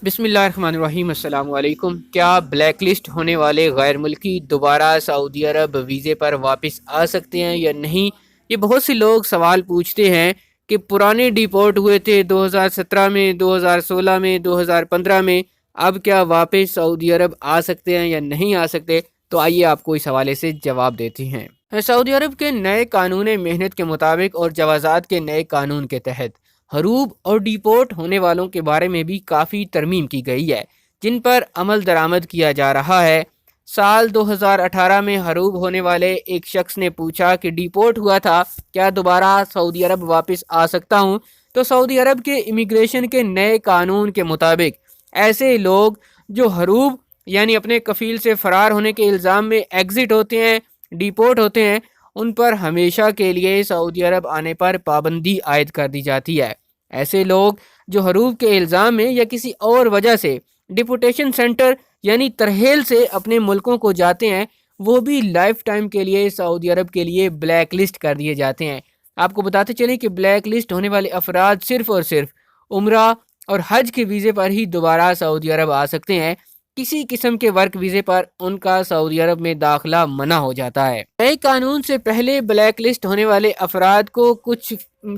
بسم اللہ الرحمن الرحیم، السلام علیکم۔ کیا بلیک لسٹ ہونے والے غیر ملکی دوبارہ سعودی عرب ویزے پر واپس آ سکتے ہیں یا نہیں؟ یہ بہت سے لوگ سوال پوچھتے ہیں کہ پرانے ڈیپورٹ ہوئے تھے 2017 میں، 2016 میں، 2015 میں، اب کیا واپس سعودی عرب آ سکتے ہیں یا نہیں آ سکتے؟ تو آئیے آپ کو اس حوالے سے جواب دیتے ہیں۔ سعودی عرب کے نئے قانون محنت کے مطابق اور جوازات کے نئے قانون کے تحت ہروب اور ڈیپورٹ ہونے والوں کے بارے میں بھی کافی ترمیم کی گئی ہے، جن پر عمل درآمد کیا جا رہا ہے۔ سال 2018 میں ہروب ہونے والے ایک شخص نے پوچھا کہ ڈیپورٹ ہوا تھا، کیا دوبارہ سعودی عرب واپس آ سکتا ہوں؟ تو سعودی عرب کے امیگریشن کے نئے قانون کے مطابق ایسے لوگ جو ہروب یعنی اپنے کفیل سے فرار ہونے کے الزام میں ایگزٹ ہوتے ہیں، ڈیپورٹ ہوتے ہیں، ان پر ہمیشہ کے لیے سعودی عرب آنے پر پابندی عائد کر دی جاتی ہے۔ ایسے لوگ جو ہروب کے الزام میں یا کسی اور وجہ سے ڈیپورٹیشن سینٹر یعنی ترحیل سے اپنے ملکوں کو جاتے ہیں، وہ بھی لائف ٹائم کے لیے سعودی عرب کے لیے بلیک لسٹ کر دیے جاتے ہیں۔ آپ کو بتاتے چلیں کہ بلیک لسٹ ہونے والے افراد صرف اور صرف عمرہ اور حج کے ویزے پر ہی دوبارہ سعودی عرب آ سکتے ہیں۔ کسی قسم کے ورک ویزے پر ان کا سعودی عرب میں داخلہ منع ہو جاتا ہے۔ نئے قانون سے پہلے بلیک لسٹ ہونے والے افراد کو کچھ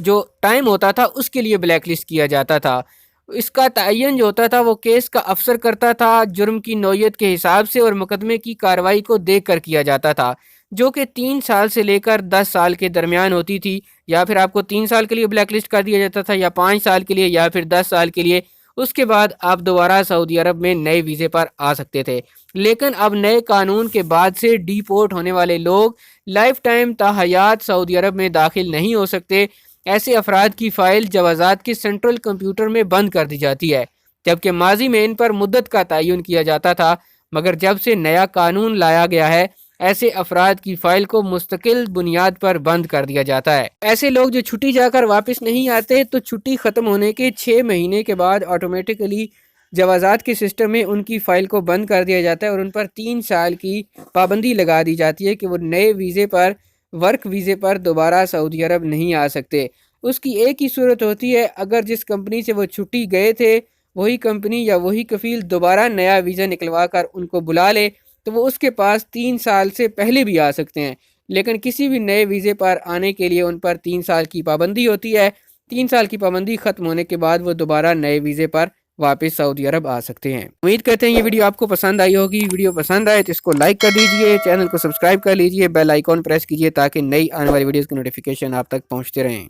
جو ٹائم ہوتا تھا اس کے لیے بلیک لسٹ کیا جاتا تھا۔ اس کا تعین جو ہوتا تھا وہ کیس کا افسر کرتا تھا، جرم کی نوعیت کے حساب سے اور مقدمے کی کارروائی کو دیکھ کر کیا جاتا تھا، جو کہ 3 سال سے لے کر 10 سال کے درمیان ہوتی تھی، یا پھر آپ کو 3 سال کے لیے بلیک لسٹ کر دیا جاتا تھا، یا 5 سال کے لیے، یا پھر 10 سال کے لیے۔ اس کے بعد آپ دوبارہ سعودی عرب میں نئے ویزے پر آ سکتے تھے۔ لیکن اب نئے قانون کے بعد سے ڈیپورٹ ہونے والے لوگ لائف ٹائم تا حیات سعودی عرب میں داخل نہیں ہو سکتے۔ ایسے افراد کی فائل جوازات کے سینٹرل کمپیوٹر میں بند کر دی جاتی ہے، جبکہ ماضی میں ان پر مدت کا تعین کیا جاتا تھا، مگر جب سے نیا قانون لایا گیا ہے ایسے افراد کی فائل کو مستقل بنیاد پر بند کر دیا جاتا ہے۔ ایسے لوگ جو چھٹی جا کر واپس نہیں آتے تو چھٹی ختم ہونے کے 6 مہینے کے بعد آٹومیٹکلی جوازات کے سسٹم میں ان کی فائل کو بند کر دیا جاتا ہے اور ان پر 3 سال کی پابندی لگا دی جاتی ہے کہ وہ نئے ویزے پر، ورک ویزے پر دوبارہ سعودی عرب نہیں آ سکتے۔ اس کی ایک ہی صورت ہوتی ہے، اگر جس کمپنی سے وہ چھٹی گئے تھے وہی کمپنی یا وہی کفیل دوبارہ نیا ویزا نکلوا کر ان کو بلا لے تو وہ اس کے پاس 3 سال سے پہلے بھی آ سکتے ہیں، لیکن کسی بھی نئے ویزے پر آنے کے لیے ان پر 3 سال کی پابندی ہوتی ہے۔ 3 سال کی پابندی ختم ہونے کے بعد وہ دوبارہ نئے ویزے پر واپس سعودی عرب آ سکتے ہیں۔ امید کرتے ہیں یہ ویڈیو آپ کو پسند آئی ہوگی۔ ویڈیو پسند آئے تو اس کو لائک کر دیجئے، چینل کو سبسکرائب کر لیجئے، بیل آئیکن پریس کیجئے تاکہ نئی آنے والی ویڈیوز کی نوٹیفیکیشن آپ تک پہنچتے رہیں۔